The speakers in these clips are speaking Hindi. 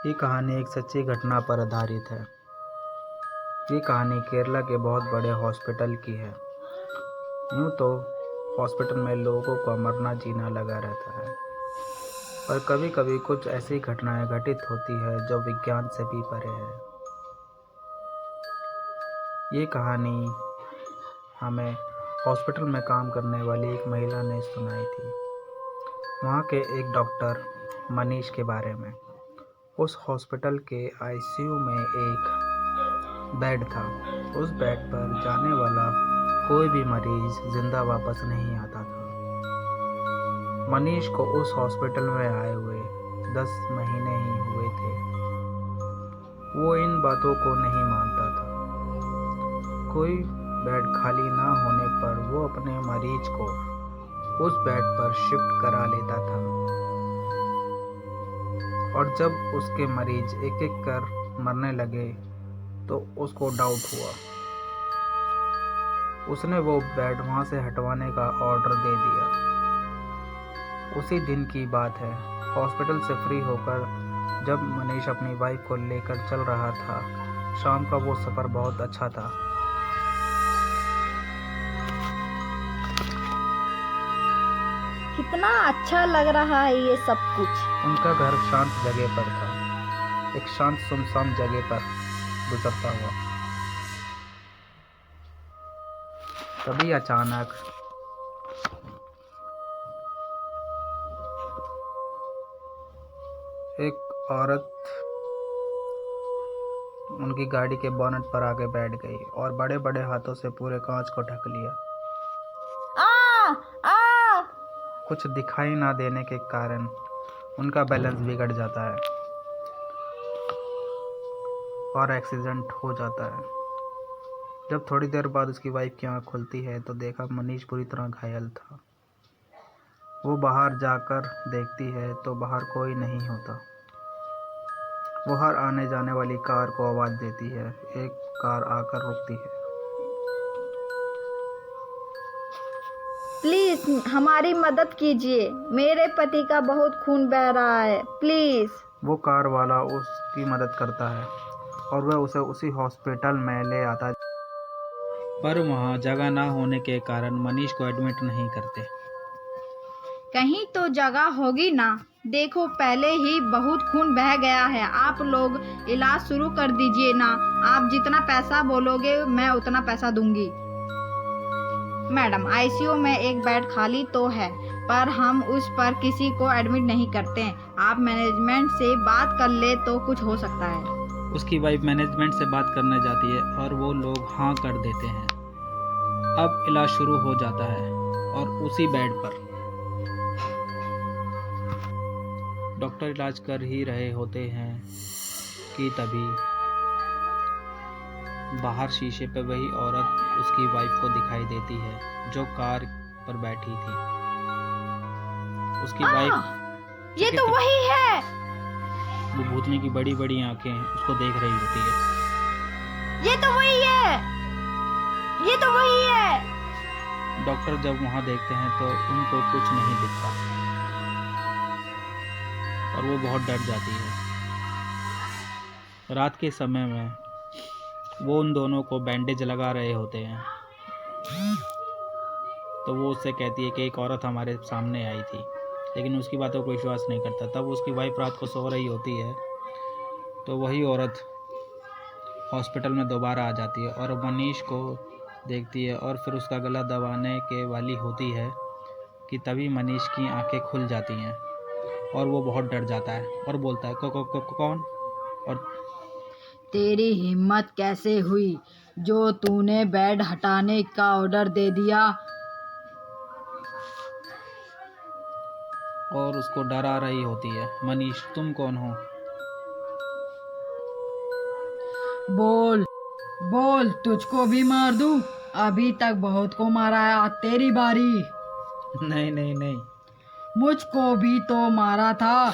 ये कहानी एक सच्ची घटना पर आधारित है। ये कहानी केरला के बहुत बड़े हॉस्पिटल की है। यूँ तो हॉस्पिटल में लोगों का मरना जीना लगा रहता है, पर कभी कभी कुछ ऐसी घटनाएं घटित होती है जो विज्ञान से भी परे है। ये कहानी हमें हॉस्पिटल में काम करने वाली एक महिला ने सुनाई थी। वहाँ के एक डॉक्टर मनीष के बारे में। उस हॉस्पिटल के आईसीयू में एक बेड था। उस बेड पर जाने वाला कोई भी मरीज जिंदा वापस नहीं आता था। मनीष को उस हॉस्पिटल में आए हुए 10 महीने ही हुए थे। वो इन बातों को नहीं मानता था। कोई बेड खाली ना होने पर वो अपने मरीज को उस बेड पर शिफ्ट करा लेता था, और जब उसके मरीज एक एक कर मरने लगे तो उसको डाउट हुआ। उसने वो बेड वहां से हटवाने का ऑर्डर दे दिया। उसी दिन की बात है। हॉस्पिटल से फ्री होकर जब मनीष अपनी वाइफ को लेकर चल रहा था, शाम का वो सफ़र बहुत अच्छा था। कितना अच्छा लग रहा है ये सब कुछ। उनका घर शांत जगह पर था, एक शांत सुनसान जगह पर गुजरता हुआ। तभी अचानक एक औरत उनकी गाड़ी के बोनट पर आके बैठ गई और बड़े बड़े हाथों से पूरे कांच को ढक लिया। आ आ कुछ दिखाई ना देने के कारण उनका बैलेंस बिगड़ जाता है और एक्सीडेंट हो जाता है। जब थोड़ी देर बाद उसकी वाइफ की आंख खुलती है तो देखा मनीष पूरी तरह घायल था। वो बाहर जाकर देखती है तो बाहर कोई नहीं होता। वो हर आने जाने वाली कार को आवाज़ देती है। एक कार आकर रुकती है। प्लीज हमारी मदद कीजिए, मेरे पति का बहुत खून बह रहा है, प्लीज। वो कार वाला उसकी मदद करता है और वह उसे उसी हॉस्पिटल में ले आता है, पर वहाँ जगह ना होने के कारण मनीष को एडमिट नहीं करते। कहीं तो जगह होगी ना। देखो पहले ही बहुत खून बह गया है, आप लोग इलाज शुरू कर दीजिए ना। आप जितना पैसा बोलोगे मैं उतना पैसा दूंगी। मैडम, आईसीयू में एक बेड खाली तो है, पर हम उस पर किसी को एडमिट नहीं करते। आप मैनेजमेंट से बात कर ले तो कुछ हो सकता है। उसकी वाइफ मैनेजमेंट से बात करने जाती है और वो लोग हाँ कर देते हैं। अब इलाज शुरू हो जाता है और उसी बेड पर डॉक्टर इलाज कर ही रहे होते हैं कि तभी बाहर शीशे पे वही औरत उसकी वाइफ को दिखाई देती है जो कार पर बैठी थी। उसकी वाइफ ये तो वही है। वो भूतनी की बड़ी बड़ी आंखें उसको देख रही होती है। ये तो वही है, ये तो वही है। डॉक्टर जब वहां देखते हैं तो उनको कुछ नहीं दिखता और वो बहुत डर जाती है। रात के समय में वो उन दोनों को बैंडेज लगा रहे होते हैं, तो वो उससे कहती है कि एक औरत हमारे सामने आई थी, लेकिन उसकी बातों को विश्वास नहीं करता। तब उसकी वाइफ रात को सो रही होती है तो वही औरत हॉस्पिटल में दोबारा आ जाती है और मनीष को देखती है और फिर उसका गला दबाने के वाली होती है कि तभी मनीष की आंखें खुल जाती हैं और वो बहुत डर जाता है और बोलता है कौन? और तेरी हिम्मत कैसे हुई जो तूने बेड हटाने का ऑर्डर दे दिया? और उसको डरा रही होती है, मनीष तुम कौन हो? बोल बोल, तुझको भी मार दूं? अभी तक बहुत को मारा है, आज तेरी बारी। नहीं, मुझको भी तो मारा था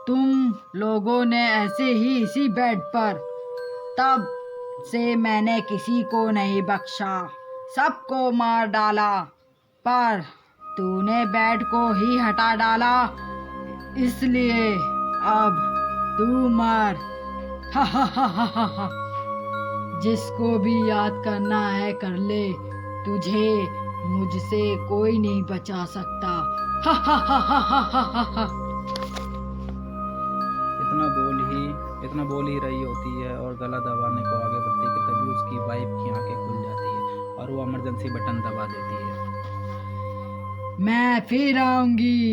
तुम लोगों ने, ऐसे ही इसी बेड पर। तब से मैंने किसी को नहीं बख्शा, सबको मार डाला, पर तूने बेड को ही हटा डाला, इसलिए अब तू मार। हा हा हा हा हा हा। जिसको भी याद करना है कर ले, तुझे मुझसे कोई नहीं बचा सकता। हा हा हा हा हा हा हा हा। इतना बोल ही रही होती है और गला दबाने को आगे बढ़ती है कि तभी उसकी वाइफ की आंखें खुल जाती है और वो इमरजेंसी बटन दबा देती है। मैं फिर आऊंगी।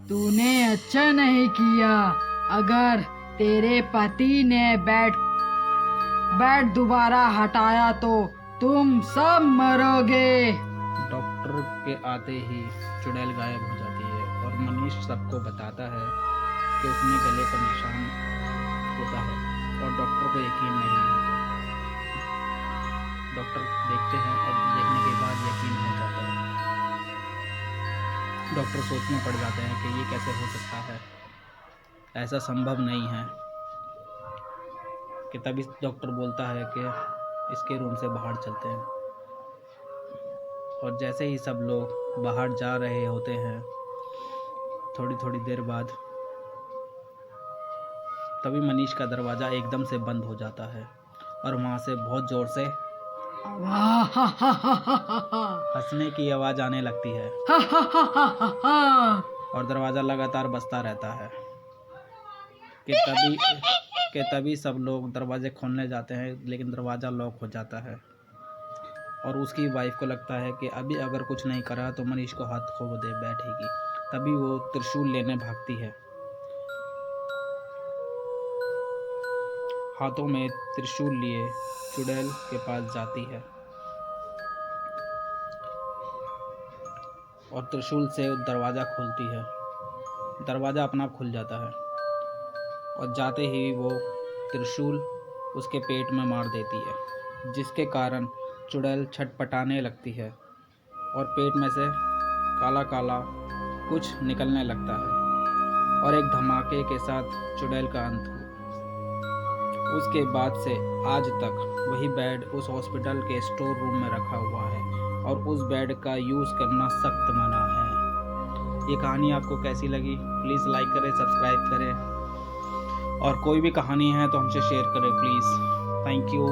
तूने अच्छा नहीं किया। अगर तेरे पति ने बेड दोबारा हटाया तो तुम सब मरोगे। डॉक्टर के आते ही चुड़ैल गायब हो जाती है और मनीष सबको बताता है कि उसने गले पर निशान होता है और डॉक्टर को यकीन नहीं होता। डॉक्टर देखते हैं और देखने के बाद यकीन हो जाता है। डॉक्टर सोच में पड़ जाते हैं कि ये कैसे हो सकता है, ऐसा संभव नहीं है। कि तभी डॉक्टर बोलता है कि इसके रूम से बाहर चलते हैं। और जैसे ही सब लोग बाहर जा रहे होते हैं, थोड़ी थोड़ी देर बाद तभी मनीष का दरवाज़ा एकदम से बंद हो जाता है और वहाँ से बहुत ज़ोर से हंसने की आवाज़ आने लगती है और दरवाज़ा लगातार बजता रहता है। कि तभी सब लोग दरवाजे खोलने जाते हैं, लेकिन दरवाज़ा लॉक हो जाता है और उसकी वाइफ को लगता है कि अभी अगर कुछ नहीं करा तो मनीष को हाथ खो दे बैठेगी। तभी वो त्रिशूल लेने भागती है, हाथों में त्रिशूल लिए चुड़ैल के पास जाती है और त्रिशूल से दरवाज़ा खोलती है। दरवाज़ा अपना आप खुल जाता है और जाते ही वो त्रिशूल उसके पेट में मार देती है, जिसके कारण चुड़ैल छटपटाने लगती है और पेट में से काला काला कुछ निकलने लगता है और एक धमाके के साथ चुड़ैल का अंत हुआ। उसके बाद से आज तक वही बेड उस हॉस्पिटल के स्टोर रूम में रखा हुआ है और उस बेड का यूज़ करना सख्त मना है। ये कहानी आपको कैसी लगी प्लीज़ लाइक करें, सब्सक्राइब करें और कोई भी कहानी है तो हमसे शेयर करें प्लीज़। Thank you.